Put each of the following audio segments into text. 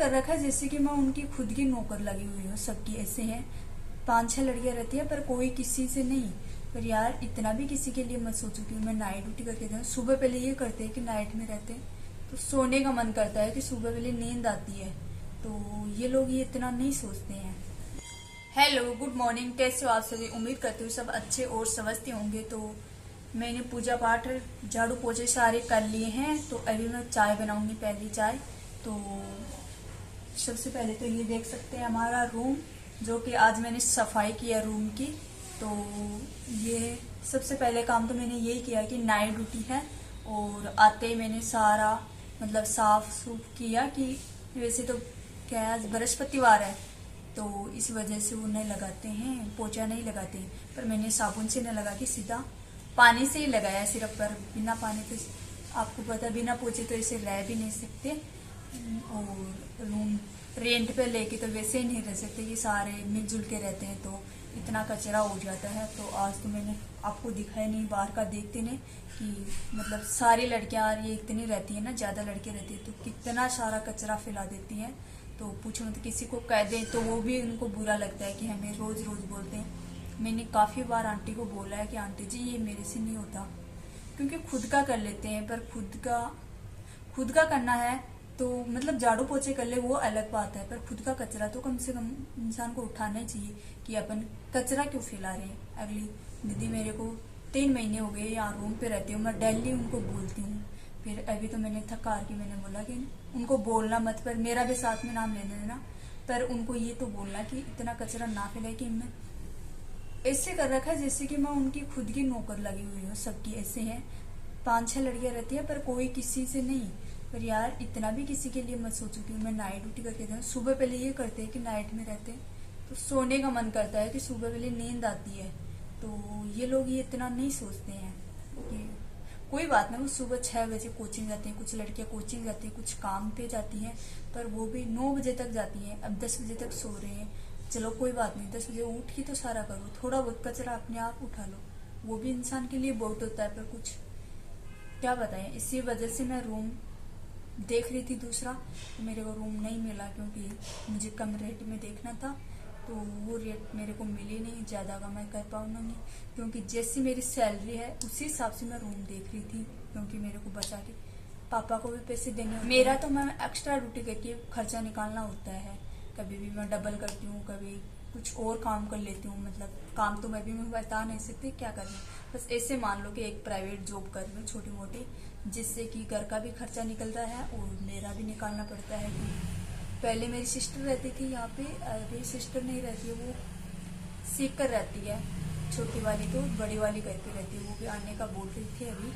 कर रखा है जैसे कि मैं उनकी खुद की नौकर लगी हुई हूँ। सबकी ऐसे हैं, 5-6 लड़कियां रहती है पर कोई किसी से नहीं। पर यार इतना भी किसी के लिए मत सोचो कि मैं नाइट ड्यूटी करके दूँ। सुबह पहले ये करते हैं कि नाइट में रहते हैं तो सोने का मन करता है कि सुबह पहले नींद आती है, तो ये लोग ये इतना नहीं सोचते हैं। हेलो, गुड मॉर्निंग, कैसे हो आप सभी? उम्मीद करती हूँ सब अच्छे और समझते होंगे। तो मैंने पूजा पाठ झाड़ू पोछे सारे कर लिए हैं, तो अभी मैं चाय बनाऊंगी, पहली चाय। तो सबसे पहले तो ये देख सकते हैं हमारा रूम, जो कि आज मैंने सफाई किया रूम की। तो ये सबसे पहले काम तो मैंने यही किया कि नाइट ड्यूटी है और आते ही मैंने सारा मतलब साफ सूफ किया कि वैसे तो क्या है आज बृहस्पतिवार है तो इस वजह से वो नहीं लगाते हैं, पोछा नहीं लगाते हैं। पर मैंने साबुन से नहीं लगा के सीधा पानी से ही लगाया सिर्फ। पर बिना पानी के आपको पता बिना पोछे तो ऐसे रह भी नहीं सकते, और रूम रेंट पे लेके तो वैसे ही नहीं रह सकते कि सारे मिलजुल के रहते हैं तो इतना कचरा हो जाता है। तो आज तो मैंने आपको दिखाया नहीं, बाहर का देखते नहीं कि मतलब सारी लड़कियां ये इतनी रहती है ना, ज्यादा लड़कियां रहती है तो कितना सारा कचरा फैला देती हैं। तो पूछो मत, किसी को कह दें तो वो भी उनको बुरा लगता है कि हमें रोज रोज बोलते हैं। मैंने काफी बार आंटी को बोला है कि आंटी जी ये मेरे से नहीं होता, क्योंकि खुद का कर लेते हैं। पर खुद का करना है तो मतलब झाड़ू पोछे कर ले वो अलग बात है, पर खुद का कचरा तो कम से कम इंसान को उठाना ही चाहिए कि अपन कचरा क्यों फैला रहे हैं। अगली दीदी मेरे को 3 महीने हो गए यहाँ रूम पे रहती हूँ, मैं डेली उनको बोलती हूँ। फिर अभी तो मैंने थका के मैंने बोला कि उनको बोलना मत, पर मेरा भी साथ में नाम लेने देना, पर उनको ये तो बोलना कि इतना कचरा ना फैलाए। कि मैं ऐसे कर रखा है जैसे कि मैं उनकी खुद की नौकर लगी हुई हूँ। सबकी ऐसे हैं, 5-6 लड़कियां रहती है पर कोई किसी से नहीं। पर यार इतना भी किसी के लिए मत सोचो कि मैं नाइट ड्यूटी करके दूँ। सुबह पहले ये करते हैं कि नाइट में रहते हैं तो सोने का मन करता है कि सुबह पहले नींद आती है, तो ये लोग ये इतना नहीं सोचते हैं कि कोई बात नहीं। वो सुबह 6 बजे कोचिंग जाती हैं, कुछ लड़कियां कोचिंग जाती हैं, कुछ काम पे जाती हैं, पर वो भी 9 बजे तक जाती हैं। अब 10 बजे तक सो रहे हैं, चलो कोई बात नहीं, 10 बजे उठ के तो सारा करो, थोड़ा बहुत कचरा अपने आप उठा लो, वो भी इंसान के लिए बहुत होता है। पर कुछ क्या बताएं, इसी वजह से मैं रूम देख रही थी दूसरा, तो मेरे को रूम नहीं मिला क्योंकि मुझे कम रेट में देखना था। तो वो रेट मेरे को मिली नहीं, ज़्यादा का मैं कर पाऊंगा नहीं, क्योंकि जैसी मेरी सैलरी है उसी हिसाब से मैं रूम देख रही थी, क्योंकि मेरे को बचा के पापा को भी पैसे देने होते। मेरा तो मैं एक्स्ट्रा ड्यूटी करके खर्चा निकालना होता है। कभी भी मैं डबल करती हूँ, कभी कुछ और काम कर लेती हूँ। मतलब काम तो मैं बता नहीं सकती क्या कर रही हूँ, बस ऐसे मान लो कि एक प्राइवेट जॉब कर रही हूँ छोटी मोटी, जिससे कि घर का भी खर्चा निकल रहा है और मेरा भी निकालना पड़ता है। कि पहले मेरी सिस्टर रहती थी यहाँ पे, अभी सिस्टर नहीं रहती है, वो सीख कर रहती है छोटी वाली, तो बड़ी वाली घर पे रहती है। वो भी आने का बोल रही थी अभी,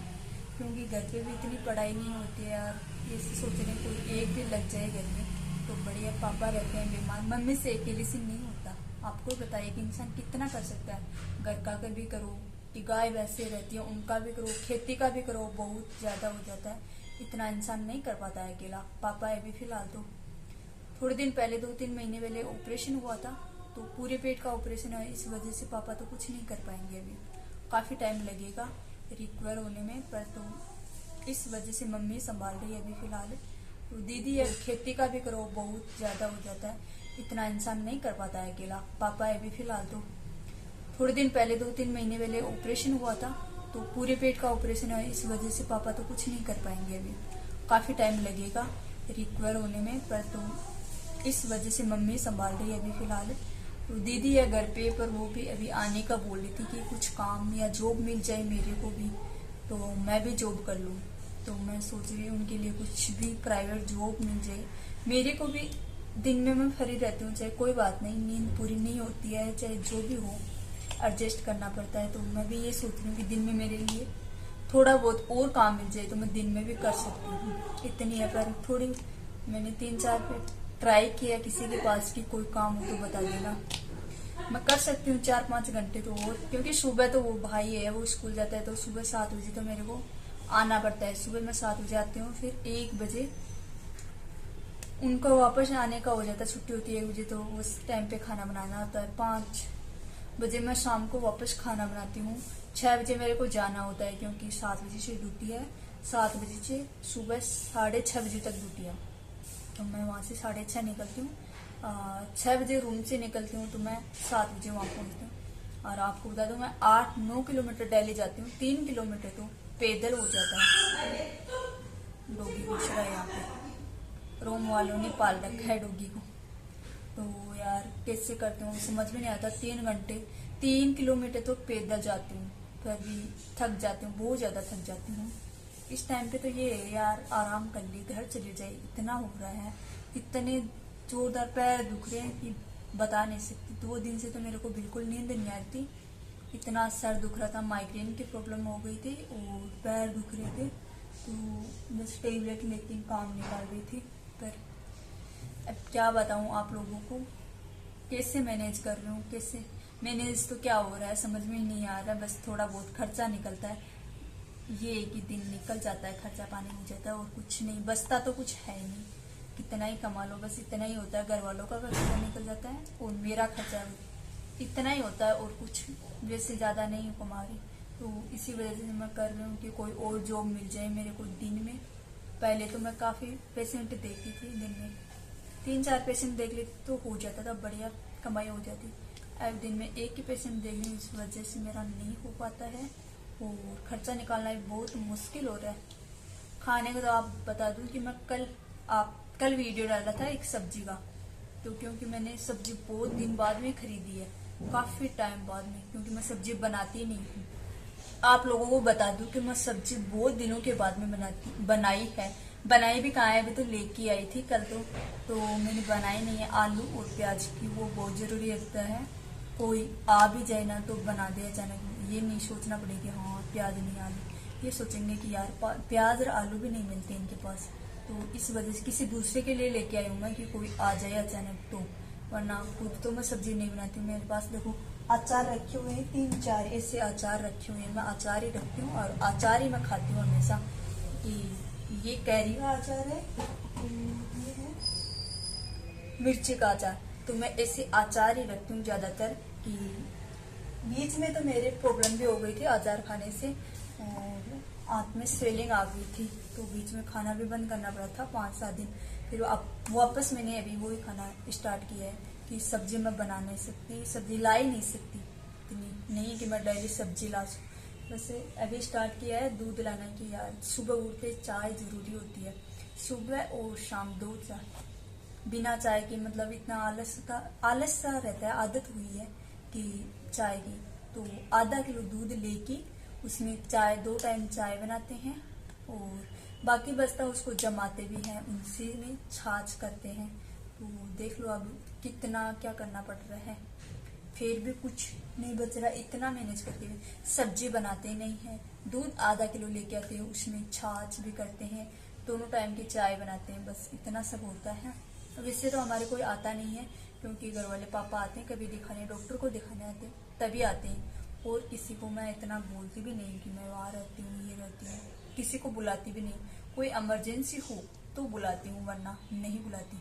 क्योंकि घर पे भी इतनी पढ़ाई नहीं होती है यार। ये सोच रहे कोई एक भी लग जाए घर में तो बढ़िया। पापा रहते हैं बीमार, मम्मी से अकेले से नहीं होता। आपको बताइए कि इंसान कितना कर सकता है। घर का भी करो, कि गाय वैसे रहती है उनका भी करो, खेती का भी करो, बहुत ज्यादा हो जाता है, इतना इंसान नहीं कर पाता है अकेला। पापा अभी फिलहाल तो थोड़े दिन पहले 2-3 महीने पहले ऑपरेशन हुआ था, तो पूरे पेट का ऑपरेशन है, इस वजह से पापा तो कुछ नहीं कर पाएंगे। अभी काफी टाइम लगेगा रिकवर होने में, पर तो इस वजह से मम्मी संभाल रही है अभी फिलहाल। तो दीदी है, खेती का भी करो, बहुत ज्यादा हो जाता है, इतना इंसान नहीं कर पाता है अकेला। पापा अभी फिलहाल तो थोड़े दिन पहले 2-3 महीने पहले ऑपरेशन हुआ था, तो पूरे पेट का ऑपरेशन है, इस वजह से पापा तो कुछ नहीं कर पाएंगे। अभी काफी टाइम लगेगा रिकवर होने में, पर तो इस वजह से मम्मी संभाल रही है अभी फिलहाल। तो दीदी है घर पे, पर वो भी अभी आने का बोल रही थी कि कुछ काम या जॉब मिल जाए मेरे को भी, तो मैं भी जॉब कर लूँ। तो मैं सोच रही हूँ उनके लिए कुछ भी प्राइवेट जॉब मिल जाए। मेरे को भी दिन में मैं फ्री रहती हूँ, चाहे कोई बात नहीं, नींद पूरी नहीं होती है, चाहे जो भी हो एडजस्ट करना पड़ता है। तो मैं भी ये सोच रही हूँ कि दिन में मेरे लिए थोड़ा बहुत और काम मिल जाए तो मैं दिन में भी कर सकती हूँ। इतनी है, पर थोड़ी मैंने 3-4 पे ट्राई किया किसी के पास की कोई काम हो तो बता देना, मैं कर सकती हूँ 4-5 घंटे तो। और क्योंकि सुबह तो वो भाई है वो स्कूल जाता है, तो सुबह 7 बजे तो मेरे को आना पड़ता है। सुबह मैं 7 बजे आती हूँ, फिर 1 बजे उनको वापस आने का हो जाता है, छुट्टी होती है 1 बजे, तो उस टाइम पे खाना बनाना होता है। 5 बजे मैं शाम को वापस खाना बनाती हूँ। 6 बजे मेरे को जाना होता है, क्योंकि 7 बजे से ड्यूटी है, 7 बजे से सुबह 6:30 बजे तक ड्यूटी है। तो मैं वहाँ से 6:30 निकलती हूँ। 6 बजे रूम से निकलती हूँ तो मैं 7 बजे वहाँ पहुँचती हूँ। और आपको बता दूँ मैं 8-9 किलोमीटर डेली जाती हूँ। 3 किलोमीटर तो पैदल हो जाता है। डॉगी घुस रहा है यहाँ पे, रूम वालों ने पाल रखा है डॉगी को। तो यार कैसे करते हूँ समझ में नहीं आता। 3 घंटे 3 किलोमीटर तो पैदल जाती हूँ, फिर भी थक जाती हूँ, बहुत ज्यादा थक जाती हूँ। इस टाइम पे तो ये है यार आराम कर ली, घर चले जाए, इतना हो रहा है, इतने जोरदार पैर दुख रहे हैं कि बता नहीं सकती। 2 दिन से तो मेरे को बिल्कुल नींद नहीं आती, इतना सर दुख रहा था, माइग्रेन की प्रॉब्लम हो गई थी और पैर दुख रहे थे। तो बस टेबलेट लेके काम निकाल रही थी। पर अब क्या बताऊं आप लोगों को, कैसे मैनेज कर रही हूँ, कैसे मैनेज तो क्या हो रहा है समझ में ही नहीं आ रहा। बस थोड़ा बहुत खर्चा निकलता है, ये एक ही दिन निकल जाता है, खर्चा पानी हो जाता है और कुछ नहीं बचता, तो कुछ है नहीं। कितना ही कमा लो बस इतना ही होता है। घर वालों का खर्चा निकल जाता है और मेरा खर्चा इतना ही होता है और कुछ वैसे ज्यादा नहीं कमा रही। तो इसी वजह से मैं कर रही हूँ कि कोई और जॉब मिल जाए मेरे को दिन में। पहले तो मैं काफी पेशेंट देखती थी, दिन में 3-4 पेशेंट देख लेती तो हो जाता था, बढ़िया कमाई हो जाती। अब दिन में एक ही पेशेंट देख रही हूँ, इस वजह से मेरा नहीं हो पाता है और खर्चा निकालना भी बहुत मुश्किल हो रहा है। खाने का तो आप बता दूं कि मैं कल वीडियो डाला था एक सब्जी का, तो क्योंकि मैंने सब्जी बहुत दिन बाद में खरीदी है, काफी टाइम बाद में, क्योंकि मैं सब्जी बनाती नहीं हूँ। आप लोगों को बता दूं कि मैं सब्जी बहुत दिनों के बाद में बनाई है। बनाई भी कहाँ है, अभी तो लेके आई थी कल, तो मैंने बनाई नहीं है। आलू और प्याज की वो बहुत जरूरी लगता है, कोई आ भी जाए ना तो बना दे अचानक। ये नहीं सोचना पड़ेगा कि हाँ प्याज नहीं आलू, ये सोचेंगे कि यार प्याज और आलू भी नहीं मिलते इनके पास। तो इस वजह से किसी दूसरे के लिए लेके आई हूँ मैं कि कोई आ जाए अचानक तो, वरना खुद तो मैं सब्जी नहीं बनाती हूँ। मेरे पास देखो अचार रखे हुए हैं, 3-4 ऐसे अचार रखे हुए हैं, मैं अचार ही रखती हूँ और अचार ही मैं खाती हूँ हमेशा। ये कैरी का अचार है, ये है मिर्ची का अचार, तो मैं ऐसे अचार ही रखती हूँ ज्यादातर। कि बीच में तो मेरे प्रॉब्लम भी हो गई थी अचार खाने से और आंत में स्वेलिंग आ गई थी, तो बीच में खाना भी बंद करना पड़ा था 5-7 दिन। फिर अब वापस मैंने अभी वही खाना स्टार्ट किया है कि सब्जी मैं बना नहीं सकती, सब्जी ला ही नहीं सकती, इतनी नहीं कि मैं डेली सब्जी ला सकूँ। बस अभी स्टार्ट किया है दूध लाना की। यार सुबह उठते चाय जरूरी होती है, सुबह और शाम 2 चाय, बिना चाय के मतलब इतना आलस सा रहता है, आदत हुई है कि चाय की। तो आधा किलो दूध लेके उसमें चाय 2 टाइम चाय बनाते हैं और बाकी बचता उसको जमाते भी हैं, उनसे में छाछ करते हैं। तो देख लो अब कितना क्या करना पड़ रहा है, फिर भी कुछ नहीं बच रहा। इतना मैनेज करते हुए सब्जी बनाते नहीं है, दूध आधा किलो लेके आते हैं, उसमें छाछ भी करते हैं, दोनों टाइम की चाय बनाते हैं, बस इतना सब होता है। अब इससे तो हमारे कोई आता नहीं है, क्योंकि घर वाले पापा आते हैं कभी दिखाने, डॉक्टर को दिखाने आते हैं तभी आते हैं। और किसी को मैं इतना बोलती भी नहीं कि मैं वहाँ रहती हूँ, ये रहती हूँ, किसी को बुलाती भी नहीं। कोई इमरजेंसी हो तो बुलाती हूँ, वरना नहीं बुलाती।